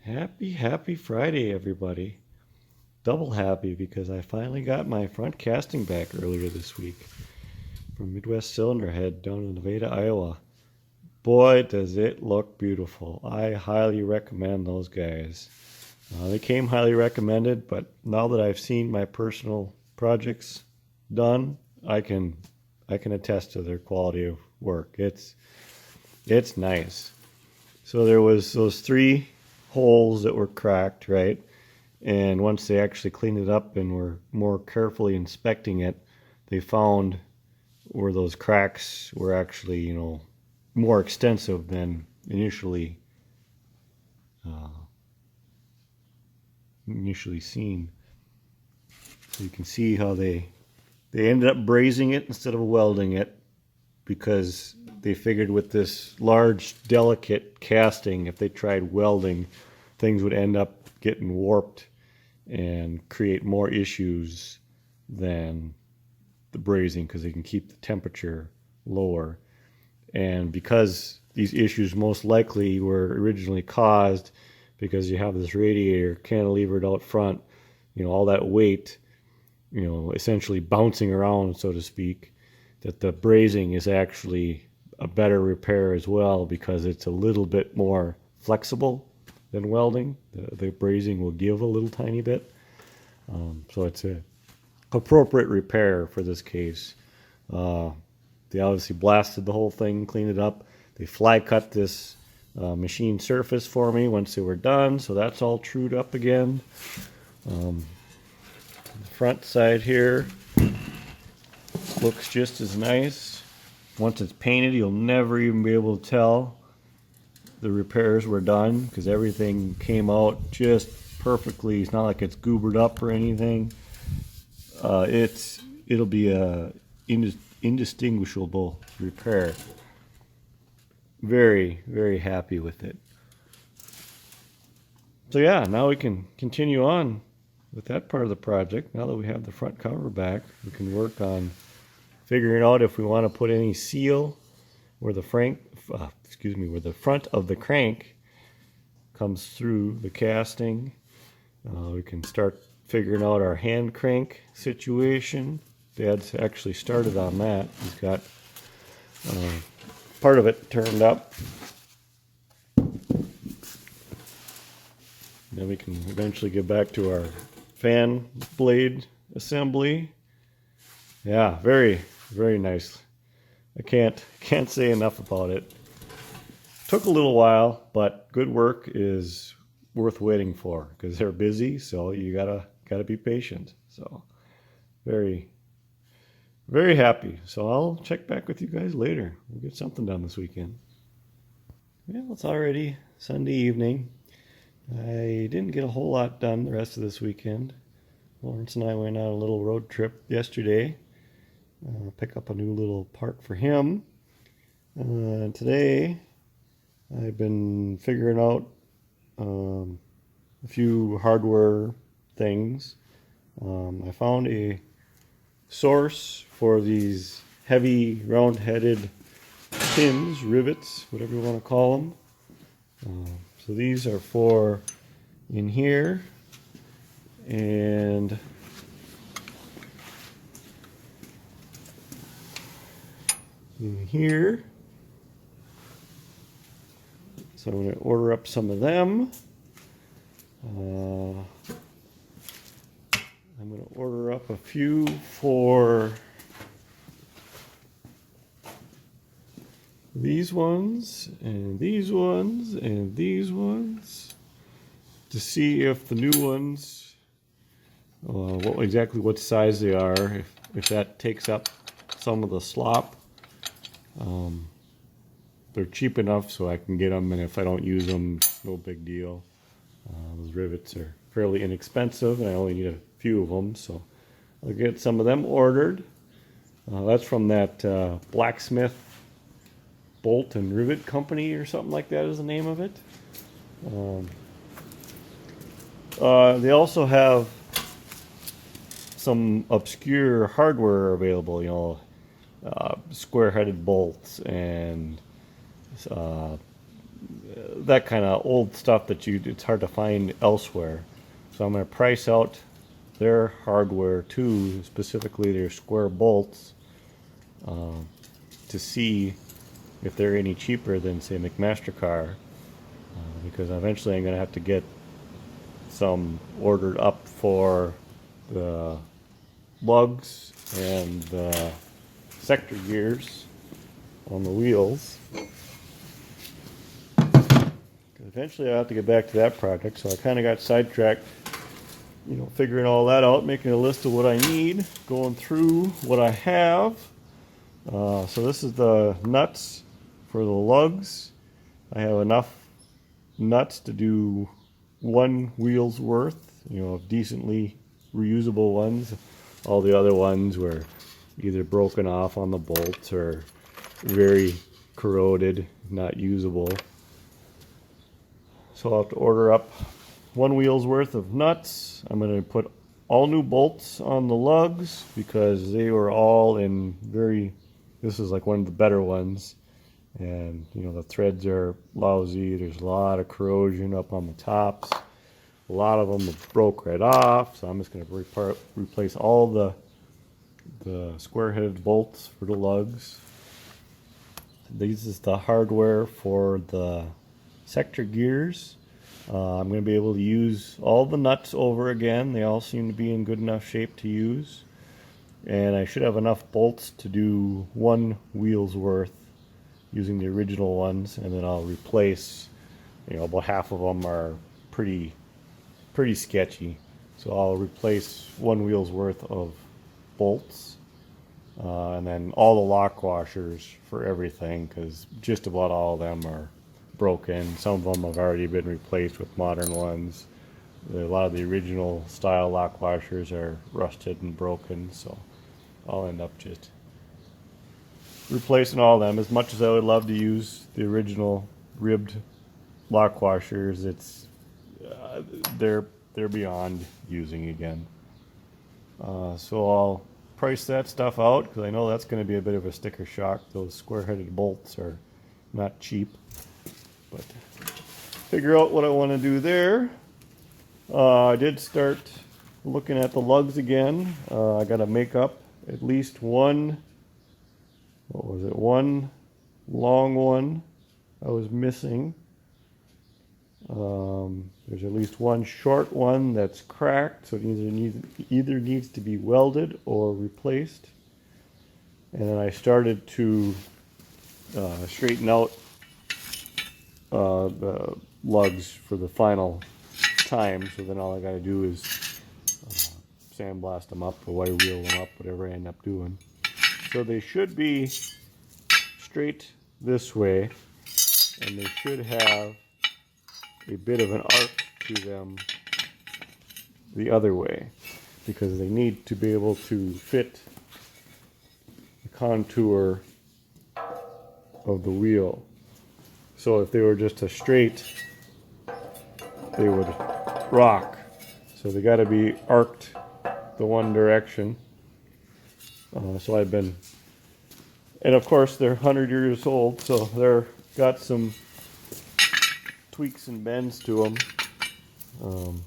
Happy Friday, everybody. Double happy because I finally got my front casting back earlier this week from Midwest Cylinder Head down in Nevada, Iowa. Boy, does it look beautiful. I highly recommend those guys. They came highly recommended, but now that I've seen my personal projects done, I can attest to their quality of work. It's nice. So there was those three holes that were cracked, right? And once they actually cleaned it up and were more carefully inspecting it, they found where those cracks were actually, more extensive than uh, initially seen. So you can see how they ended up brazing it instead of welding it because they figured with this large, delicate casting, if they tried welding, things would end up getting warped and create more issues than the brazing because they can keep the temperature lower. And because these issues most likely were originally caused because you have this radiator cantilevered out front, all that weight, essentially bouncing around, so to speak, that the brazing is actually a better repair as well because it's a little bit more flexible than welding. The brazing will give a little tiny bit. So it's a appropriate repair for this case. They obviously blasted the whole thing, cleaned it up. They fly cut this machine surface for me once they were done, so that's all trued up again. The front side here looks just as nice. Once it's painted, you'll never even be able to tell the repairs were done because everything came out just perfectly. It's not like it's goobered up or anything. It'll be a indistinguishable repair. Very, very happy with it. So yeah, now we can continue on with that part of the project. Now that we have the front cover back, we can work on figuring out if we want to put any seal where the front of the crank comes through the casting. We can start figuring out our hand crank situation. Dad's actually started on that. He's got part of it turned up. Then we can eventually get back to our fan blade assembly. Yeah, very, very nice. I can't say enough about it. Took a little while, but good work is worth waiting for because they're busy, so you gotta be patient. So very, very happy. So I'll check back with you guys later. We'll get something done this weekend. Well, it's already Sunday evening. I didn't get a whole lot done the rest of this weekend. Lawrence and I went on a little road trip yesterday. Pick up a new little part for him. Today I've been figuring out a few hardware things. I found a source for these heavy round-headed pins, rivets, whatever you want to call them. So these are for in here and in here. So I'm going to order up some of them. I'm going to order up a few for these ones and these ones and these ones to see if the new ones, what size they are, if that takes up some of the slop. They're cheap enough so I can get them, and if I don't use them, no big deal. Those rivets are fairly inexpensive, and I only need a few of them, so I'll get some of them ordered. That's from that blacksmith bolt and rivet company or something like that is the name of it. They also have some obscure hardware available, square-headed bolts and that kind of old stuff that it's hard to find elsewhere. So I'm going to price out their hardware too, specifically their square bolts, to see if they're any cheaper than, say, McMaster-Carr, because eventually I'm going to have to get some ordered up for the lugs and the sector gears on the wheels. Eventually I'll have to get back to that project, so I kind of got sidetracked, figuring all that out, making a list of what I need, going through what I have. So this is the nuts for the lugs. I have enough nuts to do one wheel's worth, decently reusable ones. All the other ones were either broken off on the bolts or very corroded, not usable. So I'll have to order up one wheel's worth of nuts. I'm going to put all new bolts on the lugs because they were all in this is like one of the better ones. And, the threads are lousy. There's a lot of corrosion up on the tops. A lot of them broke right off. So I'm just going to replace all the square-headed bolts for the lugs. This is the hardware for the sector gears. I'm going to be able to use all the nuts over again. They all seem to be in good enough shape to use. And I should have enough bolts to do one wheel's worth using the original ones, and then I'll replace, about half of them are pretty sketchy. So I'll replace one wheel's worth of bolts, and then all the lock washers for everything, because just about all of them are broken. Some of them have already been replaced with modern ones. A lot of the original style lock washers are rusted and broken, so I'll end up just replacing all of them. As much as I would love to use the original ribbed lock washers, they're beyond using again. So I'll price that stuff out because I know that's going to be a bit of a sticker shock. Those square-headed bolts are not cheap. But figure out what I want to do there. I did start looking at the lugs again. I got to make up at least one. What was it? One long one I was missing. There's at least one short one that's cracked, so it either needs to be welded or replaced. And then I started to straighten out the lugs for the final time. So then all I got to do is sandblast them up or white wheel them up, whatever I end up doing. So they should be straight this way, and they should have a bit of an arc to them the other way, because they need to be able to fit the contour of the wheel. So if they were just a straight, they would rock. So they got to be arced the one direction. So I've been, and of course they're 100 years old, so they're got some tweaks and bends to them.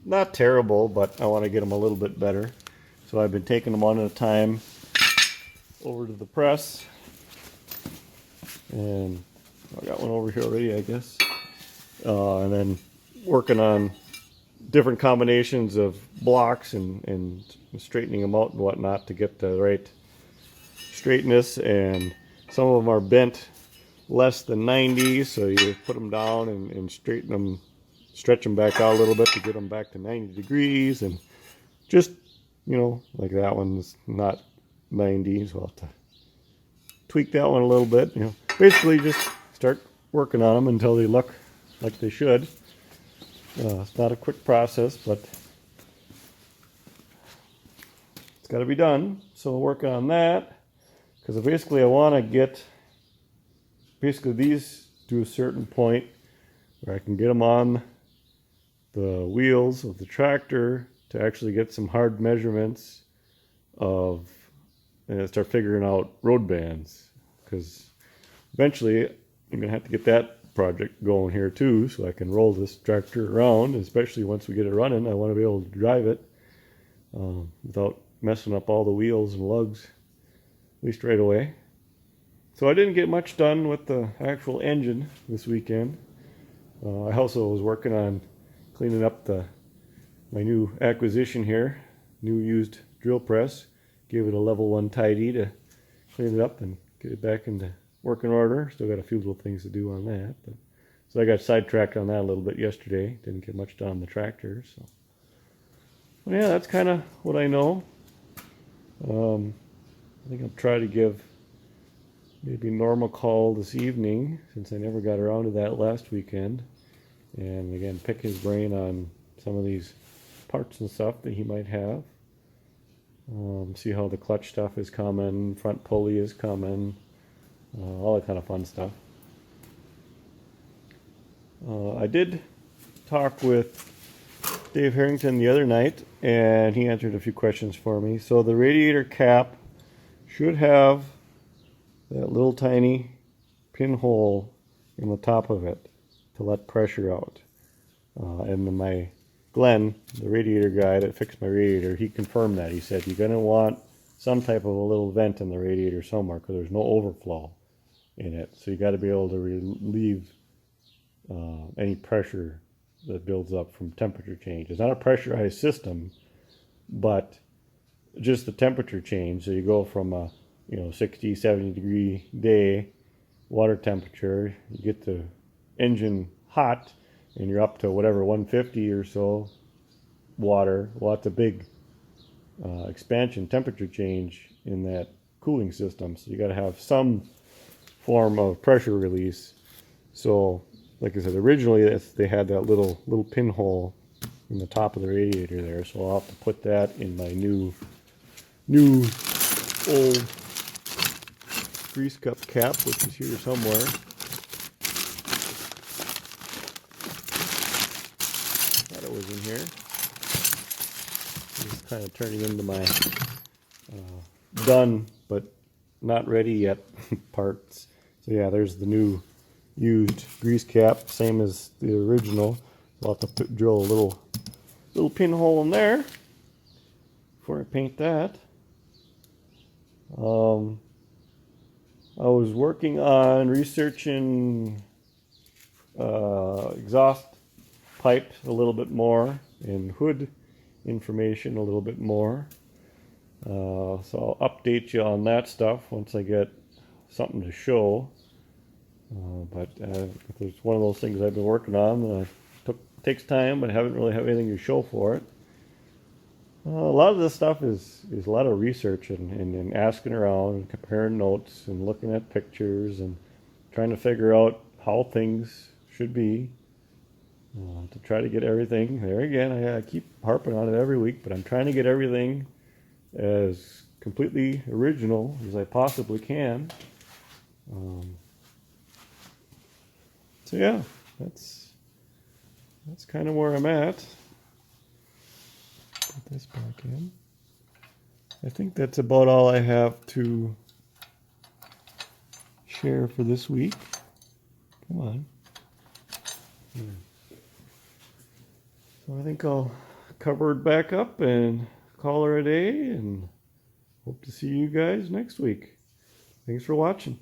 Not terrible, but I want to get them a little bit better. So I've been taking them one at a time over to the press. And I got one over here already, I guess. And then working on different combinations of blocks and straightening them out and whatnot to get the right straightness. And some of them are bent less than 90, so you put them down and straighten them, stretch them back out a little bit to get them back to 90 degrees. And just, like that one's not 90, so I'll have to tweak that one a little bit. Basically just start working on them until they look like they should. It's not a quick process, but it's got to be done. So working on that, because basically I want to get these to a certain point where I can get them on the wheels of the tractor to actually get some hard measurements of, and start figuring out road bands. Because eventually I'm going to have to get that project going here too, so I can roll this tractor around, especially once we get it running. I want to be able to drive it without messing up all the wheels and lugs, at least right away. So I didn't get much done with the actual engine this weekend. I also was working on cleaning up my new acquisition here, new used drill press. Gave it a level 1 tidy to clean it up and get it back into working order. Still got a few little things to do on that. So I got sidetracked on that a little bit yesterday. Didn't get much done on the tractor. So, well, yeah, that's kind of what I know. I think I'll try to give maybe Norm a call this evening, since I never got around to that last weekend. And again, pick his brain on some of these parts and stuff that he might have. See how the clutch stuff is coming, front pulley is coming, all that kind of fun stuff. I did talk with Dave Harrington the other night, and he answered a few questions for me. So the radiator cap should have that little tiny pinhole in the top of it to let pressure out. And then my Glenn, the radiator guy that fixed my radiator, he confirmed that. He said you're going to want some type of a little vent in the radiator somewhere because there's no overflow in it. So you got to be able to relieve any pressure that builds up from temperature change. It's not a pressurized system, but just the temperature change. So you go from a 60, 70 degree day water temperature, you get the engine hot, and you're up to whatever 150 or so water. Well, that's a big expansion temperature change in that cooling system. So you got to have some form of pressure release. So, like I said, originally they had that little pinhole in the top of the radiator there. So I'll have to put that in my new old grease cup cap, which is here somewhere. Thought it was in here. It's kind of turning into my done but not ready yet parts. So yeah, there's the new used grease cap, same as the original. I'll have to drill a little pinhole in there before I paint that. I was working on researching exhaust pipe a little bit more and hood information a little bit more. So I'll update you on that stuff once I get something to show. But it's one of those things I've been working on that takes time, but I haven't really have anything to show for it. A lot of this stuff is a lot of research and asking around and comparing notes and looking at pictures and trying to figure out how things should be to try to get everything. There again, I keep harping on it every week, but I'm trying to get everything as completely original as I possibly can. So yeah, that's kind of where I'm at. Put this back in. I think that's about all I have to share for this week. Come on. So I think I'll cover it back up and call her a day, and hope to see you guys next week. Thanks for watching.